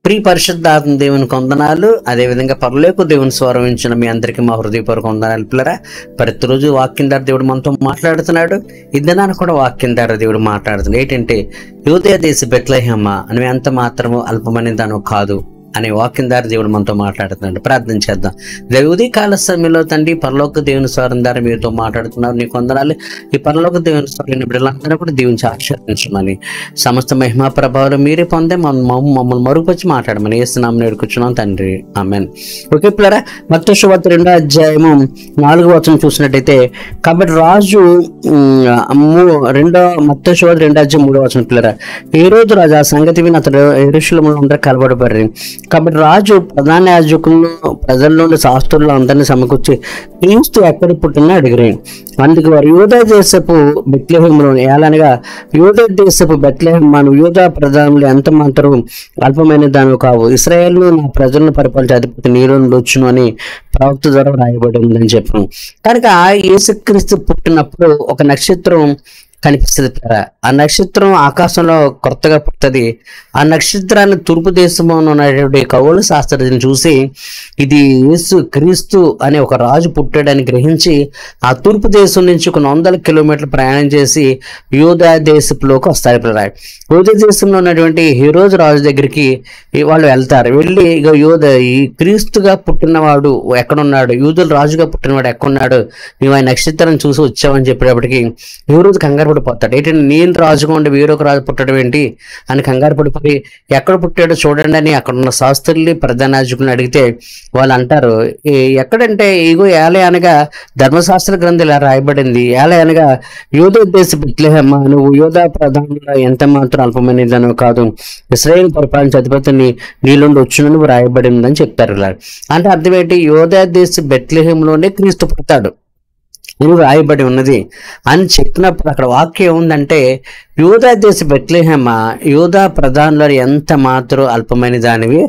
ప్రియ పరిశుద్ధాత్మ దేవునికి వందనాలు. అదేవిధంగా పరలోక దేవుని స్వరం ఇచ్చిన మీ అందరికీ మా హృదయపూర్వక వందనాలు పిల్లరా. ప్రతిరోజు వాక్యం ద్వారా దేవుడు మనతో మాట్లాడుతున్నాడు. ఈ దినాన్ని కూడా వాక్యం ద్వారా దేవుడు మాట్లాడుతున్నాడు. ఏంటంటే యూదయ దేశ బెత్లెహేమ నువ్వు ఎంత మాత్రము అల్పమని దానో కాదు అనే వాక్యం ద్వారా దేవుడు మనతో మాట్లాడుతున్నాడు. ప్రార్థన చేద్దాం. ఉదయ కాల సమయంలో తండ్రి పరలోక దేవుని స్వరం ద్వారా మీతో మాట్లాడుతున్నారు. నీకు వందనాలు. ఈ పరలోక దేవుని స్వరం బిడ్డలందరూ కూడా దీవించి ఆశీర్వదించమని, సమస్త మహిమా ప్రభావాలు మీరే పొందే మమ్మల్ని మరుగుపరిచి మాట్లాడమని యేసునామమున వేడుకొంచున్నాం తండ్రి, ఆమేన్. ఓకే పిల్లరా, మత్తయి సువార్త 2వ అధ్యాయము 4వ వచనం చూసినట్టయితే, కాబట్టి రాజు మత్తయి సువార్త 2వ అధ్యాయం 3వ వచనం పిల్లరా, ఈ రోజు రాజు ఆ సంగతి విని అతడు యెరూషలేములో అందరూ కలబడబడి, కాబట్టి రాజు ప్రధాన యాజకులను ప్రజల్లోని శాస్త్రులు అందరినీ సమకూర్చి క్రీస్తు ఎక్కడ పుట్టినా అడిగారు. అందుకు వారు యూదా దేశపు బెత్లెహేములో, ఏలనగా యూదా దేశపు బెత్లెహేమ నువ్వు యూదా ప్రధానులు ఎంత మాత్రం అల్పమైన దానివి కావు, ఇశ్రాయేలును నా ప్రజలను పరిపాలించే అధిపతి నీలో నుండి వచ్చును అని ప్రవక్త ద్వారా రాయబడి ఉందని చెప్పాను. కనుక యేసుక్రీస్తు పుట్టినప్పుడు ఒక నక్షత్రం కనిపిస్తుంది. ఆ నక్షత్రం ఆకాశంలో కొత్తగా పుట్టది. ఆ నక్షత్రాన్ని తూర్పు దేశంలో ఉన్నటువంటి ఖగోళ శాస్త్రజ్ఞులు చూసి ఇది యేసు క్రీస్తు అనే ఒక రాజు పుట్టాడని గ్రహించి ఆ తూర్పు దేశం నుంచి కొన్ని 100 కిలోమీటర్లు ప్రయాణం చేసి యూదా దేశంలోకి వస్తారు. యూదా దేశంలో ఉన్నటువంటి హెరోదు రాజు దగ్గరికి వాళ్ళు వెళ్తారు. వెళ్ళి ఇక ఈ క్రీస్తుగా పుట్టినవాడు ఎక్కడున్నాడు, యూదుల రాజుగా పుట్టినవాడు ఎక్కడున్నాడు, మేము ఆ నక్షత్రాన్ని చూసి వచ్చామని చెప్పేటప్పటికి హెరోదు కంగారు పడిపోతాడు. ఏంటంటే నేను రాజుగా ఉండి వేరొక రాజు పుట్టడం ఏంటి అని కంగారు పడిపోయి ఎక్కడ పుట్టాడో చూడండి అని అక్కడ ఉన్న శాస్త్రుల్ని ప్రధాన యాజకులను అడిగితే వాళ్ళు అంటారు, ఎక్కడంటే ఇగో ఏలే అనగా ధర్మశాస్త్ర గ్రంథం ఇలా రాయబడింది, ఏలే అనగా యూదా దేశ బెత్లెహేమ నువ్వు యూదా ప్రధానుల ఎంత మాత్రం అల్పమైనదనో కాదు, ఇశ్రాయేలు పరిపాలించే అధిపతిని నీళ్ళుండి వచ్చునని రాయబడిందని చెప్తారు. ఇలా అంటే అర్థం ఏంటి, యూదా దేశ బెత్లెహేములోనే క్రీస్తు పుడతాడు ఇది రాయబడి ఉన్నది అని చెప్పినప్పుడు అక్కడ వాక్యం ఉందంటే యూదా దేశ బెత్లెహేమ యూదా ప్రధానులు ఎంత మాత్రం అల్పమైన దానివి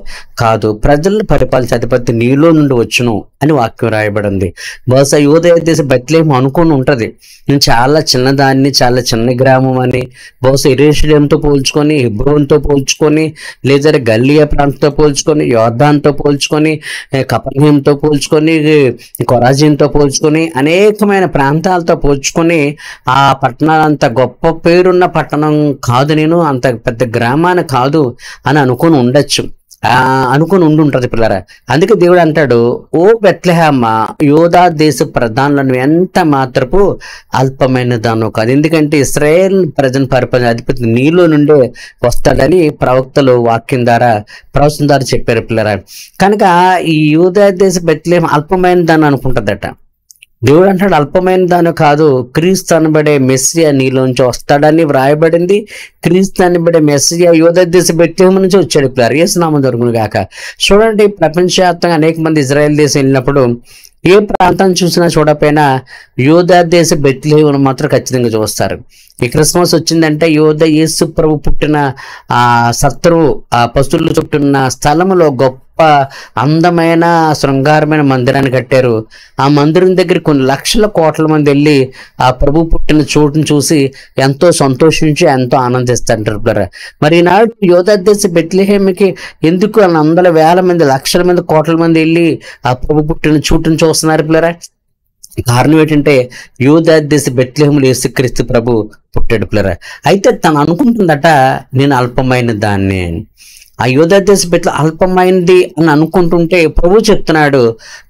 కాదు, ప్రజలను పరిపాలించే అధిపతి నీలో నుండి వచ్చును అని వాక్యం రాయబడింది. బహుశా యూదా దేశ బెత్లెహేమ అనుకుని ఉంటుంది నేను చాలా చిన్నదాన్ని, చాలా చిన్న గ్రామం అని. బహుశా యెరూషలేముతో పోల్చుకొని, హెబ్రోన్తో పోల్చుకొని, లేదా గల్లియా ప్రాంతంతో పోల్చుకొని, యోర్దానుతో పోల్చుకొని, కపెర్నహూముతో పోల్చుకొని, కొరాజీనుతో పోల్చుకొని, అనేకమైన ప్రాంతాలతో పోల్చుకొని ఆ పట్టణాలంత గొప్ప పేరున్న పట్టణం కాదు, నేను అంత పెద్ద గ్రామాన్ని కాదు అని అనుకుని ఉండొచ్చు, అనుకుని ఉండుంటది పిల్లరా. అందుకే దేవుడు అంటాడు, ఓ బెత్లెహేమ యూదా దేశ ప్రధానులను ఎంత మాత్రపు అల్పమైన దానో కాదు, ఎందుకంటే ఇశ్రాయేలు ప్రజలను పరిపాలన అధిపతి నీలో నుండే వస్తాడని ప్రవక్తలు వాక్యం ద్వారా ప్రవచనం ద్వారా చెప్పారు పిల్లరా. కనుక ఈ యూదా దేశ బెత్లెహేమ అల్పమైన దాన్ని అనుకుంటుందట. దేవుడు అంటాడు అల్పమైన దాని కాదు, క్రీస్తు అనబడే మెస్సియా నీలోంచి వస్తాడని వ్రాయబడింది. క్రీస్తు అనబడే మెస్సియా యూదా దేశ బెత్లెహేమ నుంచి వచ్చాడు పిల్లలు. యేసునామం దొరుకును గాక. చూడండి, ప్రపంచవ్యాప్తంగా అనేక మంది ఇజ్రాయెల్ దేశం వెళ్ళినప్పుడు ఏ ప్రాంతాన్ని చూసినా చూడకపోయినా యూదా దేశ బెత్లెహేమును మాత్రం ఖచ్చితంగా చూస్తారు. ఈ క్రిస్మస్ వచ్చిందంటే యేసు ప్రభు పుట్టిన ఆ సత్రువు ఆ పశువులు చుట్టున్న స్థలంలో గొప్ప అందమైన శృంగారమైన మందిరాన్ని కట్టారు. ఆ మందిరం దగ్గర కొన్ని లక్షల కోట్ల మంది వెళ్ళి ఆ ప్రభు పుట్టిన చోటును చూసి ఎంతో సంతోషించి ఎంతో ఆనందిస్తుంటారు. మరి ఈనాడు యూదా దేశ బెత్లెహేముకి ఎందుకు 100 వేల మంది, లక్షల మంది, కోట్ల మంది వెళ్ళి ఆ ప్రభు పుట్టిన చోటును చూస్తున్నారు పిల్లరా? కారణం ఏంటంటే యూదా దేశ బెత్లెహేములో యేసుక్రీస్తు ప్రభు పుట్టాడు పిల్లరా. అయితే తను అనుకుంటుందట నేను అల్పమైన దాన్ని, ఆ యూదా దేశ అల్పమైంది అని అనుకుంటుంటే ప్రభు చెప్తున్నాడు,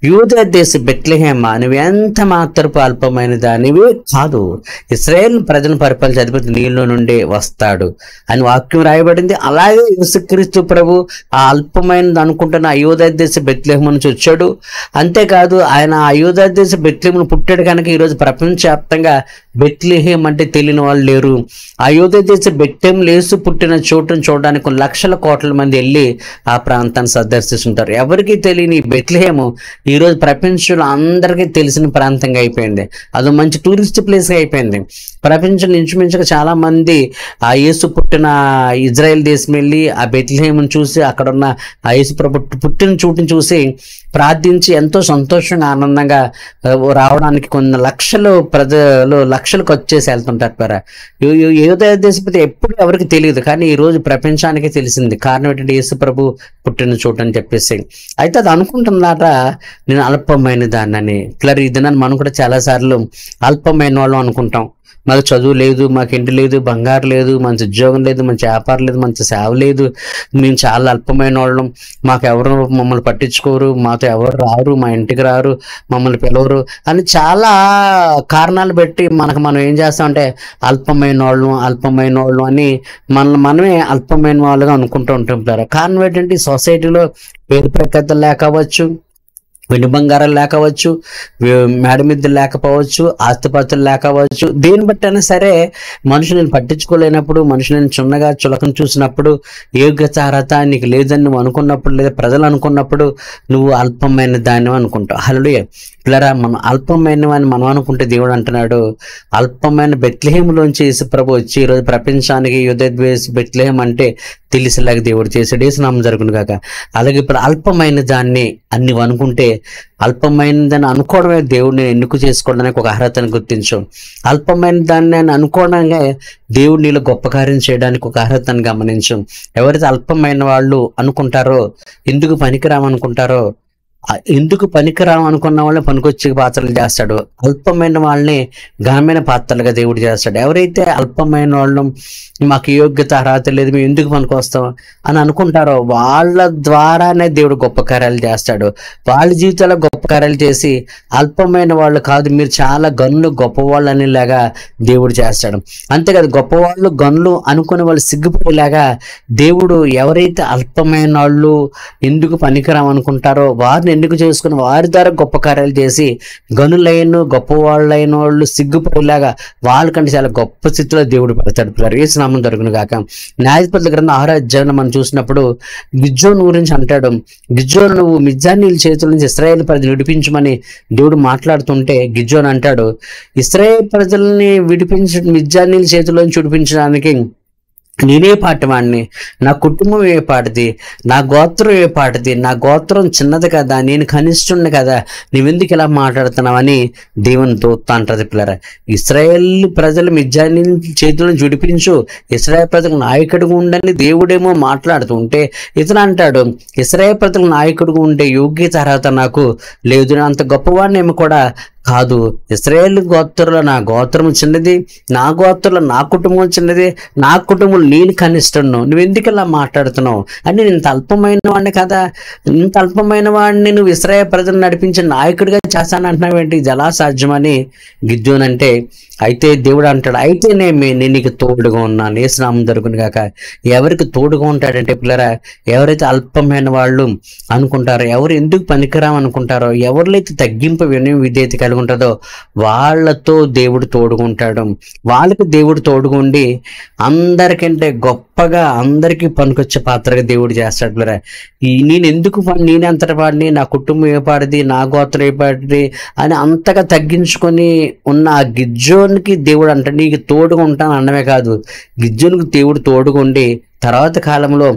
యూదా దేశ బెత్లెహేమ నువ్వు ఎంత మాత్రపు అల్పమైన దానివి కాదు, ఇశ్రాయేల్ ప్రజలను పరిపాలించే అధిపతి నీలో నుండి వస్తాడు అని వాక్యం రాయబడింది. అలాగే యేసుక్రీస్తు ప్రభు ఆ అల్పమైనది అనుకుంటున్న ఆ యూదా దేశ బెత్లెహేమ నుంచి వచ్చాడు. అంతేకాదు ఆయన ఆ యూదా దేశ బెత్లెహేమును పుట్టాడు కనుక ఈరోజు ప్రపంచవ్యాప్తంగా బెత్లెహేమ అంటే తెలియని వాళ్ళు లేరు. ఆ యూదా దేశ బెత్లెహేములో యేసు పుట్టిన చోటును చూడడానికి కొన్ని లక్షల కోట్ల మంది వెళ్ళి ఆ ప్రాంతాన్ని సందర్శిస్తుంటారు. ఎవరికి తెలియని బెత్లెహేము ఈరోజు ప్రపంచంలో అందరికీ తెలిసిన ప్రాంతంగా అయిపోయింది. అది మంచి టూరిస్ట్ ప్లేస్గా అయిపోయింది. ప్రపంచం ఇంచుమించుగా చాలా మంది ఆ యేసు పుట్టిన ఇజ్రాయెల్ దేశం వెళ్ళి ఆ బెత్లెహేమును చూసి అక్కడ ఉన్న ఆ యేసు ప్రభు పుట్టిన చోటుని చూసి ప్రార్థించి ఎంతో సంతోషంగా ఆనందంగా రావడానికి కొన్ని లక్షలు ఖర్చు చేసి వెళ్తుంటారు పరా. యోధ దేశపతి ఎప్పుడు ఎవరికి తెలియదు, కానీ ఈ రోజు ప్రపంచానికి తెలిసింది. కారణం ఏంటంటే యేసు ప్రభు పుట్టిన చోటు అని చెప్పేసి. అయితే అది అనుకుంటున్నాట నేను అల్పమైన దాన్ని. పిల్లలు ఈ దినాన్ని మనం కూడా చాలాసార్లు అల్పమైన వాళ్ళం అనుకుంటాం. మాకు చదువు లేదు, మాకు ఇంటి లేదు, బంగారు లేదు, మంచి ఉద్యోగం లేదు, మంచి వ్యాపారం లేదు, మంచి సేవ లేదు, మేము చాలా అల్పమైన వాళ్ళం, మాకు ఎవరు మమ్మల్ని పట్టించుకోరు, మాతో ఎవరు రారు, మా ఇంటికి రారు, మమ్మల్ని పిలవరు అని చాలా కారణాలు పెట్టి మనం ఏం చేస్తామంటే అల్పమైన వాళ్ళం అని మనమే అల్పమైన వాళ్ళుగా అనుకుంటూ ఉంటుంటారు. కారణం ఏంటంటే సొసైటీలో పేరు ప్రఖ్యాతలు లేకపోవచ్చు, వెండి బంగారాలు లేకపోవచ్చు, మేడ మీద లేకపోవచ్చు, ఆస్తిపాస్తులు లేకపోవచ్చు, దేని బట్టి అయినా సరే మనుషులను పట్టించుకోలేనప్పుడు, మనుషులను చిన్నగా చులకం చూసినప్పుడు, యోగ్యత అర్హత నీకు లేదని నువ్వు అనుకున్నప్పుడు, లేదా ప్రజలు అనుకున్నప్పుడు నువ్వు అల్పమైన దాన్ని అనుకుంటావు. హల్లెలూయా. పిల్లరా, మనం అల్పమైనవని మనం అనుకుంటే దేవుడు అంటున్నాడు అల్పమైన బెత్లెహేములోంచి యేసుప్రభు వచ్చి ఈరోజు ప్రపంచానికి బెత్లెహేం అంటే తెలిసేలాగా దేవుడు చేసాడు. యేసునామం జరుగును కాక. అలాగే ఇప్పుడు అల్పమైన దాన్ని అన్ని అనుకుంటే అల్పమైన దాన్ని అనుకోవడమే దేవుడిని ఎన్నుకు చేసుకోవడానికి ఒక అర్హతను గుర్తించు. అల్పమైన దాన్ని అనుకోవడంగా దేవుడు నీలో గొప్ప కార్యం చేయడానికి ఒక అర్హతను గమనించు. ఎవరైతే అల్పమైన వాళ్ళు అనుకుంటారో, ఎందుకు పనికిరామనుకుంటారో, ఎందుకు పనికిరావు అనుకున్న వాళ్ళని పనికొచ్చే పాత్రలు చేస్తాడు. అల్పమైన వాళ్ళని ఘనమైన పాత్రలుగా దేవుడు చేస్తాడు. ఎవరైతే అల్పమైన వాళ్ళు మాకు యోగ్యత అర్హత లేదు, మేము ఎందుకు పనికొస్తాం అని అనుకుంటారో వాళ్ళ ద్వారానే దేవుడు గొప్ప కార్యాలు చేస్తాడు. వాళ్ళ జీవితాల్లో గొప్ప కార్యాలు చేసి అల్పమైన వాళ్ళు కాదు మీరు చాలా గనులు గొప్పవాళ్ళు అనేలాగా దేవుడు చేస్తాడు. అంతేకాదు గొప్పవాళ్ళు గనులు అనుకునే వాళ్ళు సిగ్గుపడేలాగా దేవుడు ఎవరైతే అల్పమైన వాళ్ళు ఎందుకు పనికిరాం అనుకుంటారో వారిని ఎందుకు చేసుకుని వారి ద్వారా గొప్ప కార్యాలు చేసి గనులైన గొప్పవాళ్ళైన వాళ్ళు సిగ్గుపడేలాగా వాళ్ళకంటే చాలా గొప్ప స్థితిలో దేవుడు పెడతాడు. పిల్లలు యేసునామం జరుగును గాక. న్యాయాధిపతుల గ్రంథం 6వ అధ్యాయంలో మనం చూసినప్పుడు గిద్యోను గురించి అంటాడు. గిద్యోను నువ్వు మిద్యానీయుల చేతుల నుంచి ఇశ్రాయేలు ప్రజలు విడిపించమని దేవుడు మాట్లాడుతుంటే గిద్యోను అంటాడు ఇశ్రాయేలు ప్రజల్ని మిద్యానీయుల చేతుల నుంచి విడిపించడానికి నేనే పాటివాడిని, నా కుటుంబం ఏ పాటిది, నా గోత్రం ఏ పాటిది, నా గోత్రం చిన్నది కదా, నేను కనిష్ఠుణ్ణి కదా, నువ్వెందుకు ఇలా మాట్లాడుతున్నావని దేవుని దూత అంటది. పిల్లరా, ఇశ్రాయేల్ ప్రజలు మిద్యానీయుల చేతులను విడిపించు, ఇశ్రాయేల్ ప్రజలకు నాయకుడిగా ఉండని దేవుడేమో మాట్లాడుతుంటే ఇతను అంటాడు ఇశ్రాయేల్ ప్రజలకు నాయకుడిగా ఉండే యోగ్యత అర్హత నాకు లేదు, అంత గొప్పవాడినేమో కూడా కాదు. ఇశ్రాయేల్ గోత్రంలో నా గోత్రం చిన్నది, నా గోత్రంలో నా కుటుంబం చిన్నది, నా కుటుంబం నేను కనిష్ఠును, నువ్వు ఎందుకు ఇలా మాట్లాడుతున్నావు అంటే నేను ఇంత అల్పమైన వాడిని కదా, ఇంత అల్పమైన వాడిని నువ్వు ఇశ్రాయేల్ ప్రజలు నడిపించే నాయకుడిగా చేస్తానంటున్నావు ఏంటి, ఇది ఎలా సాధ్యమని గిద్యోను అంటే అయితే దేవుడు అంటాడు అయితేనేమి నేను నీకు తోడుగా ఉన్నాను. యేసునామం జరుగును గాక. ఎవరికి తోడుగా ఉంటాడంటే పిల్లరా, ఎవరైతే అల్పమైన వాళ్ళు అనుకుంటారో, ఎవరు ఎందుకు పనికిరాం అనుకుంటారో, ఎవరిలైతే తగ్గింపు వినయం విధేయత కలిగి ఉంటుందో వాళ్ళతో దేవుడు తోడుకుంటాడు. వాళ్ళకి దేవుడు తోడుగుండి అందరికంటే గొప్పగా అందరికీ పనికొచ్చే పాత్రగా దేవుడు చేస్తాడు. పిల్లరా, నేను ఎందుకు నేను అంతటి వాడిని, నా కుటుంబం ఏ పాడిది, నా గోత్రం ఏ పాడిది అని అంతగా తగ్గించుకొని ఉన్న ఆ గిద్యోనికి దేవుడు అంటే నీకు తోడుగా ఉంటాను అన్నమే కాదు, గిద్యోనికి దేవుడు తోడుగుండి తర్వాత కాలంలో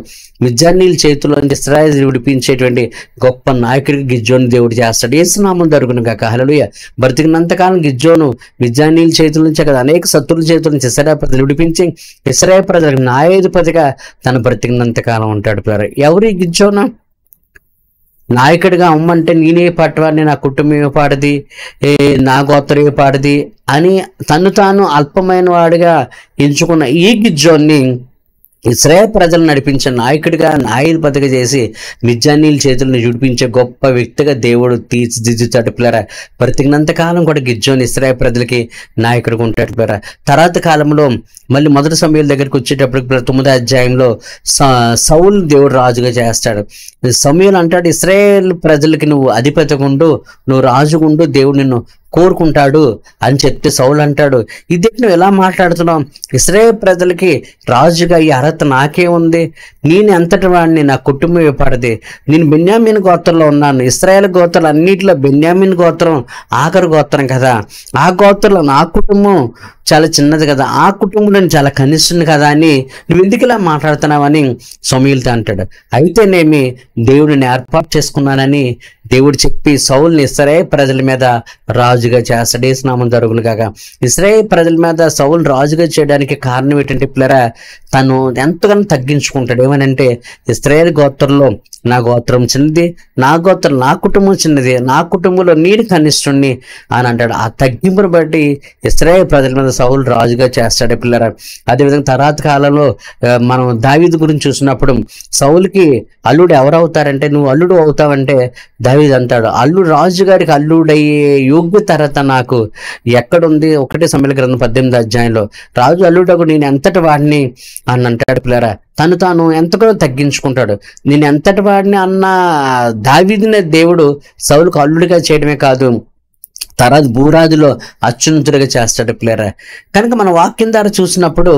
మిద్యానీయుల చేతుల్లోంచి ఇశ్రాయేలు విడిపించేటువంటి గొప్ప నాయకుడికి గిద్యోను దేవుడు చేస్తాడు. యేసునామం జరుగును గాక. హల్లెలూయా. బ్రతికినంతకాలం గిద్యోను మిద్యానీయుల చేతుల నుంచి కదా అనేక శత్రువుల చేతుల నుంచి ఇశ్రాయేలు ప్రజలు విడిపించి ఇశ్రాయేలు ప్రజలకు న్యాయాధిపతిగా తన బ్రతికినంతకాలం ఉంటాడు. ఎవరి గిద్యోను నాయకుడిగా అమ్మంటే నేనే పట్టవాడిని, నా కుటుంబం ఏ పాడది, నా గోత్రం ఏ పాడది అని తను తాను అల్పమైన వాడిగా ఎంచుకున్న ఈ గిద్యోన్ని ఇశ్రాయేల్ ప్రజలు నడిపించే నాయకుడిగా న్యాయాధిపతిగా చేసి మిద్యానీయుల చేతులను జుడిపించే గొప్ప వ్యక్తిగా దేవుడు తీర్చిదిద్దుతాడు. పిల్లరా, బ్రతికినంతకాలం కూడా గిద్యోను ఇశ్రాయేల్ ప్రజలకి నాయకుడిగా ఉంటాడు. పిల్లరా, తర్వాత కాలంలో మళ్ళీ మొదటి సమూయేలు దగ్గరికి వచ్చేటప్పటికి 9వ అధ్యాయంలో సౌలు దేవుడు రాజుగా చేస్తాడు. సమూయేలు అంటాడు ఇశ్రాయేల్ ప్రజలకి నువ్వు అధిపతిగా ఉండు, నువ్వు రాజుగుండు, దేవుడు నిన్ను కోరుకుంటాడు అని చెప్తే సౌలు అంటాడు ఇది నువ్వు ఎలా మాట్లాడుతున్నావు, ఇశ్రాయేలు ప్రజలకి రాజుగా ఈ అర్హత నాకే ఉంది, నేను ఎంతటి వాడిని, నా కుటుంబం ఏర్పడది, నేను బెన్యామీన్ గోత్రంలో ఉన్నాను, ఇశ్రాయేల్ గోత్రాలు అన్నింటిలో బెన్యామీన్ గోత్రం ఆఖరి గోత్రం కదా, ఆ గోత్రంలో నా కుటుంబం చాలా చిన్నది కదా, ఆ కుటుంబంలో చాలా కనిష్ఠుని కదా అని నువ్వు ఎందుకు ఇలా మాట్లాడుతున్నావని సమూయేలుతో అంటాడు. అయితేనేమి దేవుడిని ఏర్పాటు చేసుకున్నానని దేవుడు చెప్పి సౌలుని ఇశ్రాయేలు ప్రజల మీద రాజుగా చేస్తాడు. యేసు నామం జరుగును కాక. ఇశ్రాయేలు ప్రజల మీద సౌలు రాజుగా చేయడానికి కారణం ఏంటంటే పిల్లరా, తను ఎంతగానో తగ్గించుకుంటాడు. ఏమనంటే, ఇశ్రాయేలు గోత్రంలో నా గోత్రం చిన్నది, నా గోత్రం నా కుటుంబం చిన్నది, నా కుటుంబంలో నేను కనిష్ఠుణ్ణి అని అంటాడు. ఆ తగ్గింపును బట్టి ఇశ్రాయేలు ప్రజల మీద సౌలు రాజుగా చేస్తాడు పిల్లరా. అదేవిధంగా తర్వాత కాలంలో మనం దావీదు గురించి చూసినప్పుడు సౌలుకి అల్లుడు ఎవరు అవుతారంటే, నువ్వు అల్లుడు అవుతావంటే దావీదు అంటాడు, అల్లుడు రాజుగారికి అల్లుడయ్యే యోగ్యత అర్హత నాకు ఎక్కడుంది? 1 సమూయేలు గ్రంథం 18వ అధ్యాయంలో రాజు అల్లుడకు నేను ఎంతటి వాడిని అని అంటాడు పిల్లరా. తాను ఎంతగానో తగ్గించుకుంటాడు. నేను ఎంతటి వాడిని అన్న దావీదుని దేవుడు సౌలుకు అల్లుడిగా చేయడమే కాదు, తర్వాత భూరాజులో అత్యున్నతుడిగా చేస్తాడు పిల్లరా. కనుక మన వాక్యం ద్వారా చూసినప్పుడు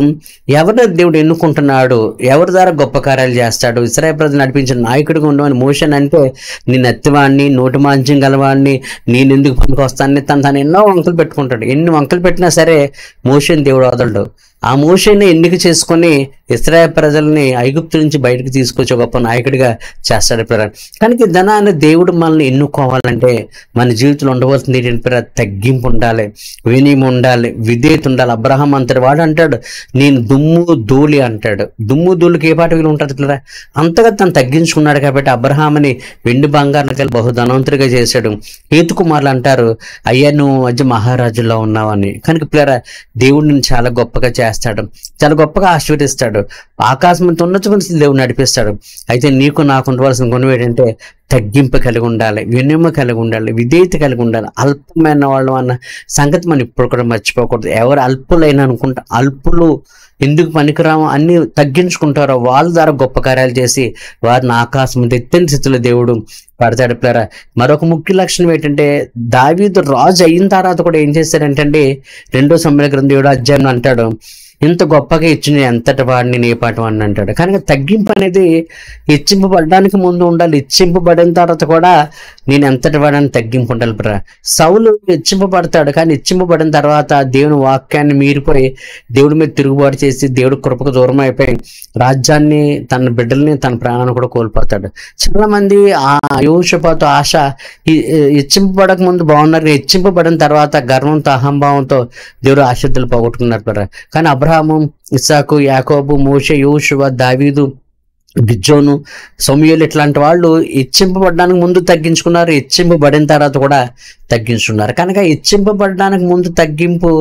ఎవరిని దేవుడు ఎన్నుకుంటున్నాడు, ఎవరి ద్వారా గొప్ప కార్యాలు చేస్తాడు. ఇశ్రాయేలు ప్రజలు నడిపించిన నాయకుడిగా ఉండమని మోషేని అంటే, నేను ఎత్తివాడిని, నోటి మాంద్యం గలవాడిని, నేను ఎందుకు పనికొస్తానని తను ఎన్నో వంకలు పెట్టుకుంటాడు. ఎన్ని వంకలు పెట్టినా సరే మోషేని దేవుడు వదలడు. ఆ మోషేని ఎన్నిక చేసుకొని ఇశ్రాయేలు ప్రజల్ని ఐగుప్తు నుంచి బయటకు తీసుకొచ్చి గొప్ప నాయకుడిగా చేస్తాడు పిల్లరా. కనుక ధనాన్ని దేవుడు మనల్ని ఎన్నుకోవాలంటే మన జీవితంలో ఉండవలసింది ఏంటంటే పిల్లరా, తగ్గింపు ఉండాలి, వినయం ఉండాలి, విధేయత ఉండాలి. అబ్రహాం అంతటి వాడు అంటాడు, నేను దుమ్ము ధూళి అంటాడు. దుమ్ము ధూళికి ఏ పాట ఉంటుంది పిల్లరా? అంతగా తను తగ్గించుకున్నాడు కాబట్టి అబ్రహాముని వెండి బంగారాలు కలిసి బహుధనవంతుడిగా చేశాడు. హేతుకుమారులు అంటారు, అయ్యా నువ్వు మధ్య మహారాజుల్లో ఉన్నావని. కనుక పిల్లరా, దేవుడు నిన్ను చాలా గొప్పగా చేస్తాడు, చాలా గొప్పగా ఆశీర్వదిస్తాడు, ఆకాశం ఉన్నత దేవుడు నడిపిస్తాడు. అయితే నీకు నాకు ఉండవలసిన గుణం ఏంటంటే తగ్గింపు కలిగి ఉండాలి, వినయము కలిగి ఉండాలి, విధేయత కలిగి ఉండాలి. అల్పమైన వాళ్ళు అన్న సంగతి మనం ఇప్పుడు కూడా మర్చిపోకూడదు. ఎవరు అల్పులైన అనుకుంటా, అల్పులు ఎందుకు పనికిరాము అన్ని తగ్గించుకుంటారో వాళ్ళ ద్వారా గొప్ప కార్యాలు చేసి వారిని ఆకాశం ఎత్తైన స్థితిలో దేవుడు పడతాడు పిల్లరా. మరొక ముఖ్య లక్షణం ఏంటంటే, దావీదు రాజు అయిన తర్వాత కూడా ఏం చేశాడంటే 2 సమూయేలు గ్రంథం 7వ అధ్యాయంలో అంటాడు, ఇంత గొప్పగా ఇచ్చిన ఎంతటి వాడిని నీ పాటు వాడిని అంటాడు. కనుక తగ్గింపు అనేది హెచ్చింపబడడానికి ముందు ఉండాలి, హెచ్చింపబడిన తర్వాత కూడా నేను ఎంతటి వాడని తగ్గింపు ఉండాలి బ్రా. సౌలు హెచ్చింపబడతాడు, కానీ హెచ్చింపబడిన తర్వాత దేవుని వాక్యాన్ని మీరిపోయి దేవుడి మీద తిరుగుబాటు చేసి దేవుడి కృపకు దూరం అయిపోయి రాజ్యాన్ని, తన బిడ్డల్ని, తన ప్రాణాన్ని కూడా కోల్పోతాడు. చాలా మంది ఆ యోషపాతు ఆశ హెచ్చింపబడక ముందు బాగున్నారు, హెచ్చింపబడిన తర్వాత గర్వంతో అహంభావంతో దేవుడు ఆశీర్వాదాలు పోగొట్టుకున్నారు బ్రా. కానీ అబ్రహాము, ఇస్సాకు, యాకోబు, మోషే, యోషువ, దావీదు, గిద్యోను, సమూయేలు ఇట్లాంటి వాళ్ళు హెచ్చింపబడడానికి ముందు తగ్గించుకున్నారు, హెచ్చింపబడిన తర్వాత కూడా తగ్గించుకున్నారు. కనుక హెచ్చింపబడడానికి ముందు తగ్గింపు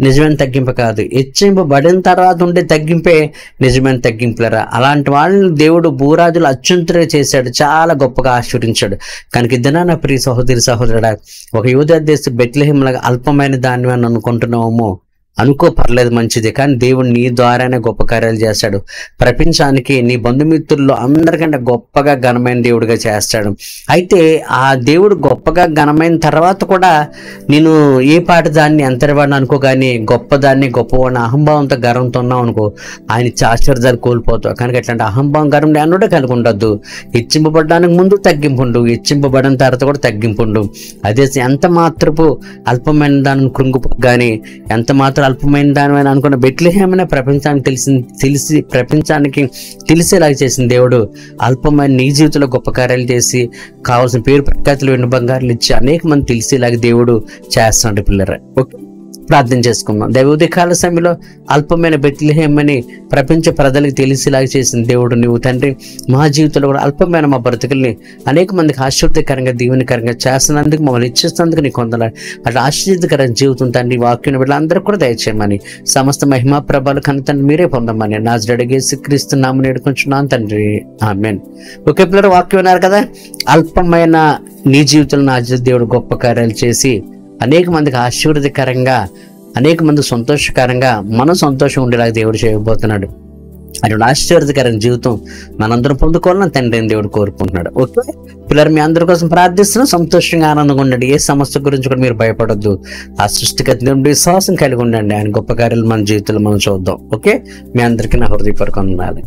నిజమైన తగ్గింపు కాదు, హెచ్చింపబడిన తర్వాత ఉండే తగ్గింపే నిజమైన తగ్గింపులరా. అలాంటి వాళ్ళని దేవుడు భూరాజులు అత్యున్నతులుగా చేశాడు, చాలా గొప్పగా ఆశీర్వదించాడు. కనుక ఇద్దరు నా ప్రియ సహోదరి సహోదరుడా, ఒక యూదా దేశ బెత్లెహేములాగా అల్పమైన దాన్ని అని అనుకుంటున్నామో అనుకో, పర్లేదు, మంచిది. కానీ దేవుడు నీ ద్వారానే గొప్ప కార్యాలు చేస్తాడు. ప్రపంచానికి నీ బంధుమిత్రుల్లో అందరికంటే గొప్పగా ఘనమైన దేవుడిగా చేస్తాడు. అయితే ఆ దేవుడు గొప్పగా ఘనమైన తర్వాత కూడా నేను ఏ పాటి దాన్ని ఎంతటివాడిని అనుకో, కానీ గొప్పదాన్ని గొప్పవాడిని అహంభావంతో గర్వంతో ఉన్నావు అనుకో, ఆయన ఆశీర్వాదాలు కోల్పోతావు. కనుక ఎట్లాంటి అహంభావం గర్వం అన్నోడే కలిగి ఉండద్దు. హెచ్చింపబడడానికి ముందు తగ్గింపుండు, హెచ్చింపబడిన తర్వాత కూడా తగ్గింపుండు. అదే ఎంత మాత్రపు అల్పమైన దానిని కృంగిపో, కానీ ఎంత మాత్రం అల్పమైన దాని అనుకున్న బెత్లెహేమునే ప్రపంచానికి తెలిసేలాగా చేసిన దేవుడు అల్పమైన నీ జీవితంలో గొప్ప కార్యాలు చేసి కావాల్సిన పేరు ప్రఖ్యాతులు వెండి బంగారాలు ఇచ్చి అనేక మంది తెలిసేలాగా దేవుడు చేస్తున్నాడు పిల్లరా. ఓకే, ప్రార్థన చేసుకుందాం. ఉదయకాల సమయంలో అల్పమైన బెత్లెహేమని ప్రపంచ ప్రజలకు తెలిసేలాగా చేసిన దేవుడు నువ్వు తండ్రి. మా జీవితంలో కూడా అల్పమైన మా బ్రతుకుల్ని అనేక మందికి ఆశీర్వదకరంగా దీవెనకరంగా చేస్తున్నందుకు, మమ్మల్ని ఇచ్చేసినందుకు నీకు వందనాలు. అట్లా ఆశీర్వదకరమైన జీవితం తండ్రి వాక్యం వీళ్ళందరూ కూడా దయచేయమని, సమస్త మహిమా ప్రభావాలు కనుక తండ్రి మీరే పొందమని నాజరేయుడైన యేసుక్రీస్తు నామమున వేడుకొంచున్నాను తండ్రి, ఆమేన్. ఓకే పిల్లలు, వాక్యం విన్నారు కదా. అల్పమైన నీ జీవితంలో నా దేవుడు గొప్ప కార్యాలు చేసి అనేక మందికి ఆశీర్వదకరంగా, అనేక మందికి సంతోషకరంగా, మనం సంతోషం ఉండేలాగా దేవుడు చేయబోతున్నాడు. అటువంటి ఆశీర్వదకరమైన జీవితం మనందరం పొందుకోవాలని తండ్రి దేవుడు కోరుకుంటున్నాడు. ఓకే పిల్లలు, మీ అందరి కోసం ప్రార్థిస్తున్నాం. సంతోషంగా ఆనందంగా ఉండండి. ఏ సమస్య గురించి కూడా మీరు భయపడొద్దు. ఆ సృష్టికర్త దేవుడి విశ్వాసం కలిగి ఉండండి. ఆయన గొప్ప కార్యాలు మన జీవితంలో మనం చూద్దాం. ఓకే, మీ అందరికీ నా హృదయపూర్వక వందనాలు.